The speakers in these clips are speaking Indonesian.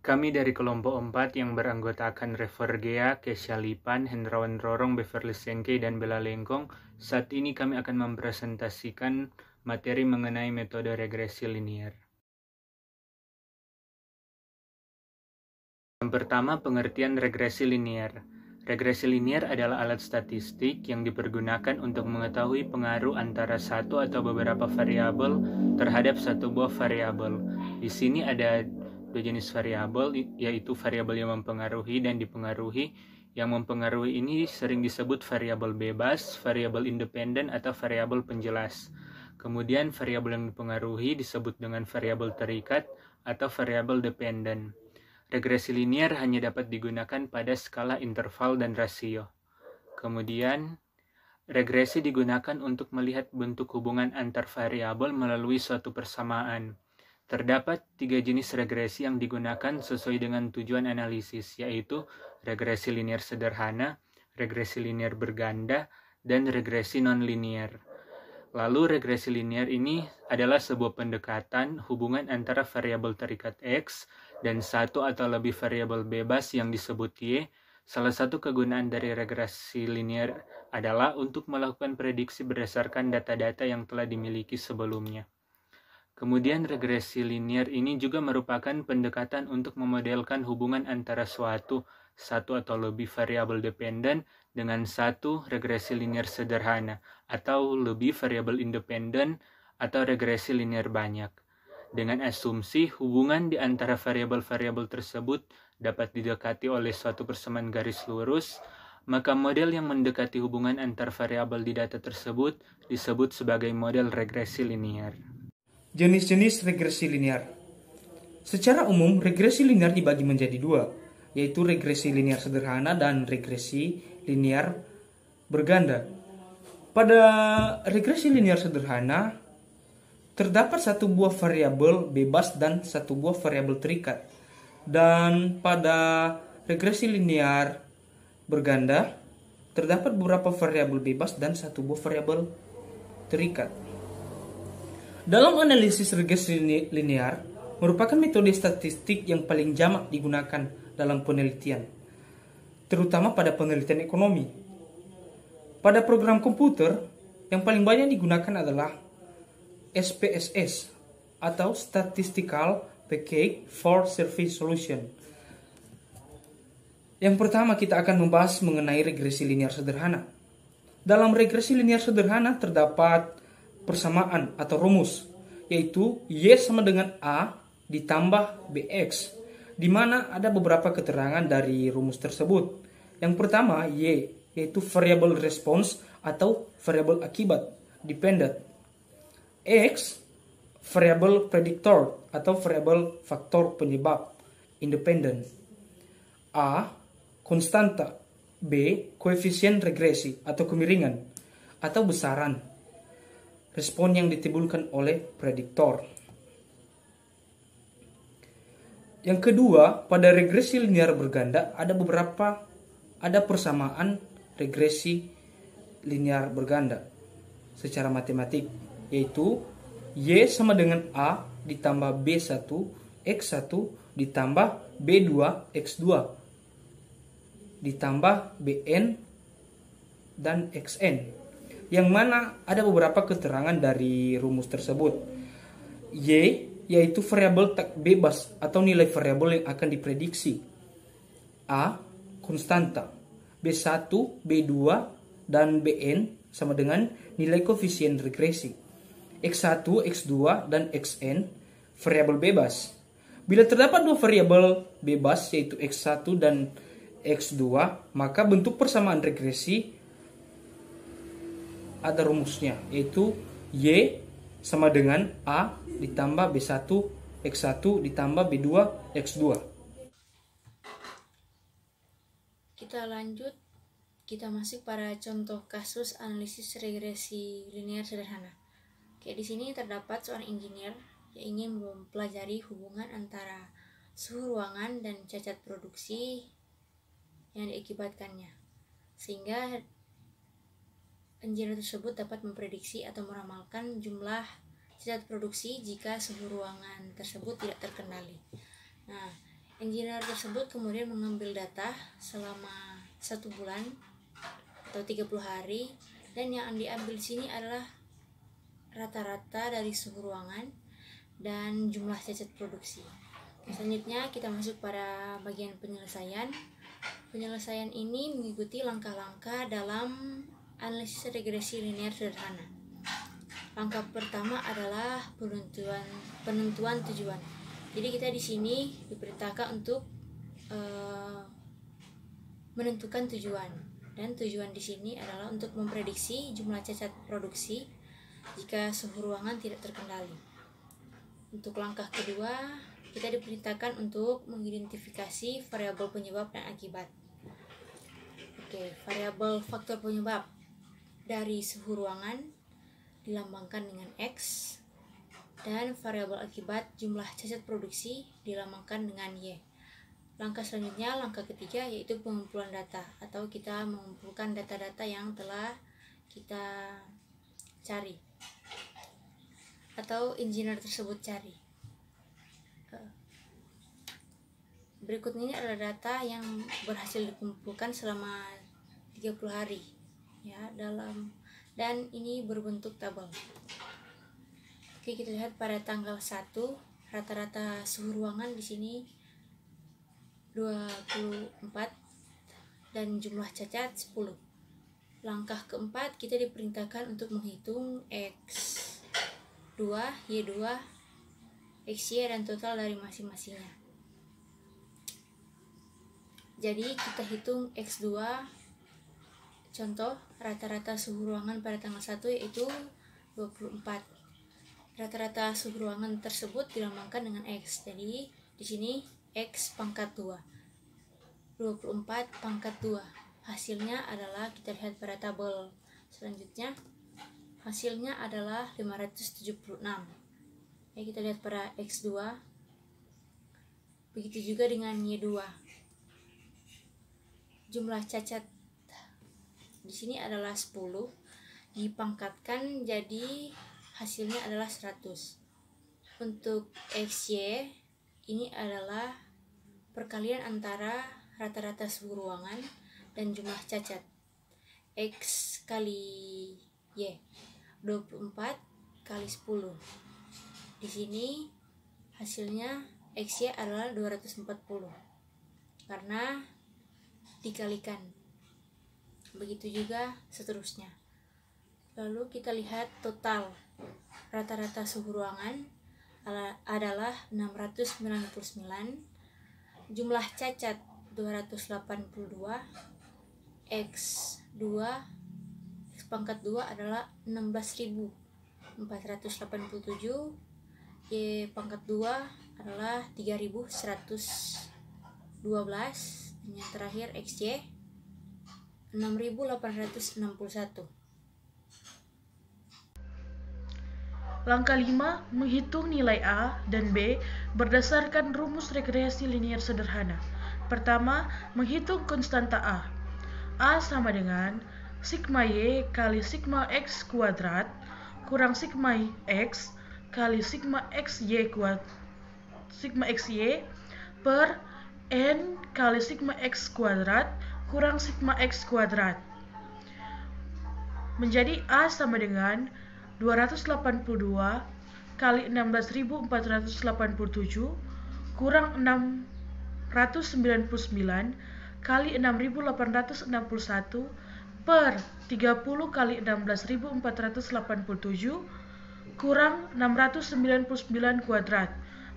Kami dari kelompok 4 yang beranggotakan Revergea, Kesha Lipan, Hendrawan Rorong, Beverly Sengke, dan Bella Lengkong, saat ini kami akan mempresentasikan materi mengenai metode regresi linier. Yang pertama, pengertian regresi linier. Regresi linier adalah alat statistik yang dipergunakan untuk mengetahui pengaruh antara satu atau beberapa variabel terhadap satu buah variabel. Di sini ada dua jenis variabel, yaitu variabel yang mempengaruhi dan dipengaruhi. Yang mempengaruhi ini sering disebut variabel bebas, variabel independen, atau variabel penjelas. Kemudian variabel yang dipengaruhi disebut dengan variabel terikat atau variabel dependen. Regresi linier hanya dapat digunakan pada skala interval dan rasio. Kemudian, regresi digunakan untuk melihat bentuk hubungan antar variabel melalui suatu persamaan. Terdapat 3 jenis regresi yang digunakan sesuai dengan tujuan analisis, yaitu regresi linier sederhana, regresi linier berganda, dan regresi non-linier. Lalu regresi linier ini adalah sebuah pendekatan hubungan antara variabel terikat X dan satu atau lebih variabel bebas yang disebut Y. Salah satu kegunaan dari regresi linier adalah untuk melakukan prediksi berdasarkan data-data yang telah dimiliki sebelumnya. Kemudian regresi linier ini juga merupakan pendekatan untuk memodelkan hubungan antara satu atau lebih variabel dependen dengan satu regresi linier sederhana atau lebih variabel independen atau regresi linier banyak. Dengan asumsi hubungan di antara variabel-variabel tersebut dapat didekati oleh suatu persamaan garis lurus, maka model yang mendekati hubungan antar variabel di data tersebut disebut sebagai model regresi linier. Jenis-jenis regresi linier. Secara umum, regresi linier dibagi menjadi dua, yaitu regresi linier sederhana dan regresi linier berganda. Pada regresi linier sederhana, terdapat satu buah variabel bebas dan satu buah variabel terikat. Dan pada regresi linier berganda, terdapat beberapa variabel bebas dan satu buah variabel terikat. Dalam analisis regresi linier, merupakan metode statistik yang paling jamak digunakan dalam penelitian, terutama pada penelitian ekonomi. Pada program komputer, yang paling banyak digunakan adalah SPSS atau Statistical Package for Survey Solution. Yang pertama kita akan membahas mengenai regresi linier sederhana. Dalam regresi linier sederhana terdapat persamaan atau rumus, yaitu Y sama dengan A ditambah BX, di mana ada beberapa keterangan dari rumus tersebut. Yang pertama, Y, yaitu variabel response atau variabel akibat, dependent. X, variabel predictor atau variabel faktor penyebab, independent. A, konstanta. B, koefisien regresi atau kemiringan atau besaran respon yang ditimbulkan oleh prediktor. Yang kedua, pada regresi linier berganda ada persamaan regresi linier berganda secara matematik, yaitu Y sama dengan A ditambah B1 X1 ditambah B2 X2 ditambah Bn dan Xn, yang mana ada beberapa keterangan dari rumus tersebut. Y yaitu variabel bebas atau nilai variabel yang akan diprediksi. A, konstanta. B1, B2, dan Bn sama dengan nilai koefisien regresi. X1, X2, dan Xn variabel bebas. Bila terdapat dua variabel bebas yaitu X1 dan X2, maka bentuk persamaan regresi ada rumusnya, yaitu Y sama dengan A ditambah B1 X1 ditambah B2 X2. Kita lanjut, kita masuk pada contoh kasus analisis regresi linier sederhana. Oke, di sini terdapat seorang engineer yang ingin mempelajari hubungan antara suhu ruangan dan cacat produksi yang diakibatkannya, sehingga engineer tersebut dapat memprediksi atau meramalkan jumlah cacat produksi jika suhu ruangan tersebut tidak terkendali. Nah, Engineer tersebut kemudian mengambil data selama 1 bulan atau 30 hari, dan yang diambil di sini adalah rata-rata dari suhu ruangan dan jumlah cacat produksi. Selanjutnya kita masuk pada bagian penyelesaian. Penyelesaian ini mengikuti langkah-langkah dalam analisis regresi linear sederhana. Langkah pertama adalah penentuan tujuan. Jadi kita di sini diperintahkan untuk menentukan tujuan, dan tujuan di sini adalah untuk memprediksi jumlah cacat produksi jika suhu ruangan tidak terkendali. Untuk langkah kedua, kita diperintahkan untuk mengidentifikasi variabel penyebab dan akibat. Variabel faktor penyebab dari suhu ruangan dilambangkan dengan X, dan variabel akibat jumlah cacat produksi dilambangkan dengan Y. Langkah selanjutnya, langkah ketiga, yaitu pengumpulan data, atau kita mengumpulkan data-data yang telah kita cari atau engineer tersebut cari. Berikut ini adalah data yang berhasil dikumpulkan selama 30 hari ya, dan ini berbentuk tabel. Oke, kita lihat pada tanggal 1 rata-rata suhu ruangan di sini 24 dan jumlah cacat 10. Langkah keempat, kita diperintahkan untuk menghitung X2, Y2, XY dan total dari masing-masingnya. Jadi kita hitung X2, contoh rata-rata suhu ruangan pada tanggal 1 yaitu 24. Rata-rata suhu ruangan tersebut dilambangkan dengan X. Jadi di sini X pangkat 2. 24 pangkat 2. Hasilnya adalah, kita lihat pada tabel selanjutnya, hasilnya adalah 576. Ya, kita lihat pada X2. Begitu juga dengan Y2. Jumlah cacat di sini adalah 10, dipangkatkan jadi hasilnya adalah 100. Untuk XY ini adalah perkalian antara rata-rata suhu ruangan dan jumlah cacat. X kali Y, 24 kali 10. Di sini hasilnya XY adalah 240 karena dikalikan. Begitu juga seterusnya. Lalu kita lihat total rata-rata suhu ruangan adalah 699, jumlah cacat 282, X2 X pangkat 2 adalah 16.487, Y pangkat 2 adalah 3.112, dan yang terakhir XY 6.861. Langkah 5, menghitung nilai A dan B berdasarkan rumus regresi linier sederhana. Pertama, menghitung konstanta A. A sama dengan sigma Y kali sigma X kuadrat kurang sigma X kali sigma XY per N kali sigma X kuadrat kurang sigma X kuadrat. Menjadi A sama dengan 282 kali 16.487 kurang 699 kali 6.861 per 30 kali 16.487 kurang 699 kuadrat.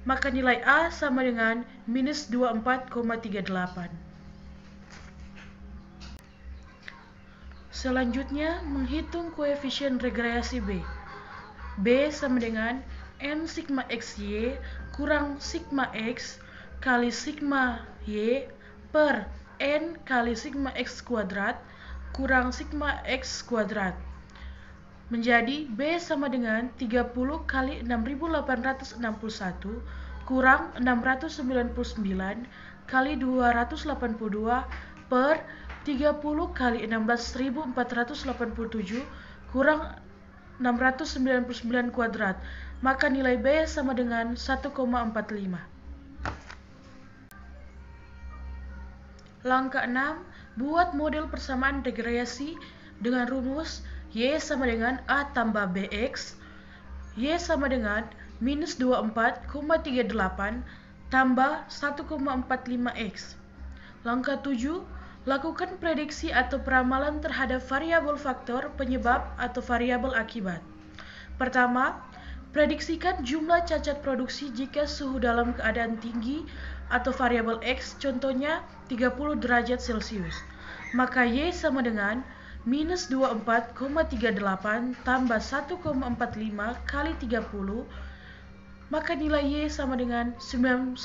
Maka nilai A sama dengan minus 24,38. Selanjutnya, menghitung koefisien regresi B. B sama dengan N sigma XY kurang sigma X kali sigma Y per N kali sigma X kuadrat kurang sigma X kuadrat. Menjadi B sama dengan 30 kali 6.861 kurang 699 kali 282 per 30 kali 16.487 kurang 699 kuadrat. Maka nilai B sama dengan 1,45. Langkah 6. Buat model persamaan regresi dengan rumus Y sama dengan A tambah BX, Y sama dengan minus 24,38 tambah 1,45X. Langkah 7. Lakukan prediksi atau peramalan terhadap variabel faktor penyebab atau variabel akibat. Pertama, prediksikan jumlah cacat produksi jika suhu dalam keadaan tinggi atau variabel X, contohnya 30 derajat Celcius. Maka Y sama dengan minus 24,38 tambah 1,45 kali 30, maka nilai Y sama dengan 19,12.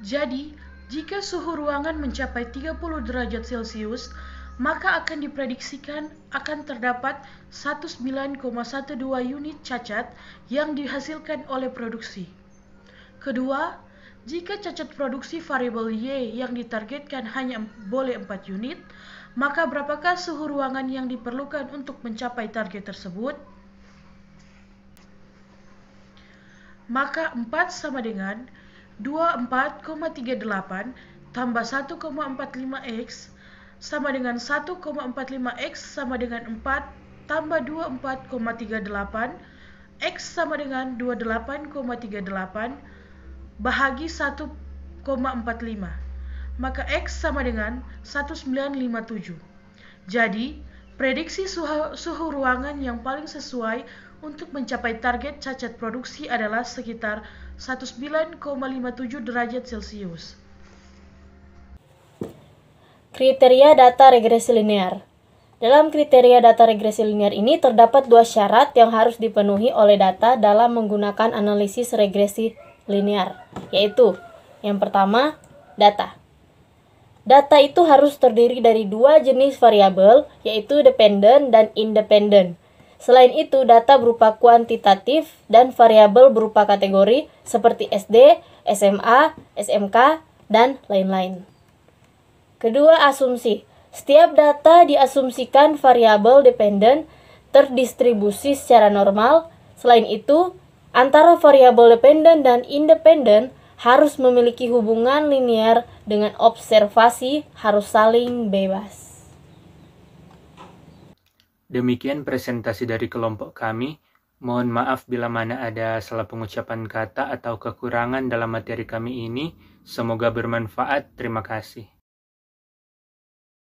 Jadi, jika suhu ruangan mencapai 30 derajat Celcius, maka akan diprediksikan akan terdapat 19,12 unit cacat yang dihasilkan oleh produksi. Kedua, jika cacat produksi variabel Y yang ditargetkan hanya boleh 4 unit, maka berapakah suhu ruangan yang diperlukan untuk mencapai target tersebut? Maka 4 sama dengan 24,38 tambah 1,45X sama dengan 1,45X sama dengan 4 tambah 24,38 X sama dengan 28,38 bahagi 1,45, maka X sama dengan 1957. Jadi, prediksi suhu ruangan yang paling sesuai untuk mencapai target cacat produksi adalah sekitar 19,57 derajat Celcius. Kriteria data regresi linear. Dalam kriteria data regresi linear ini terdapat dua syarat yang harus dipenuhi oleh data dalam menggunakan analisis regresi linear, yaitu yang pertama, data. Data itu harus terdiri dari dua jenis variabel, yaitu dependent dan independent. Selain itu, data berupa kuantitatif dan variabel berupa kategori seperti SD, SMA, SMK, dan lain-lain. Kedua, asumsi. Setiap data diasumsikan variabel dependent terdistribusi secara normal. Selain itu, antara variabel dependent dan independent harus memiliki hubungan linear dengan observasi harus saling bebas. Demikian presentasi dari kelompok kami. Mohon maaf bila mana ada salah pengucapan kata atau kekurangan dalam materi kami ini. Semoga bermanfaat. Terima kasih.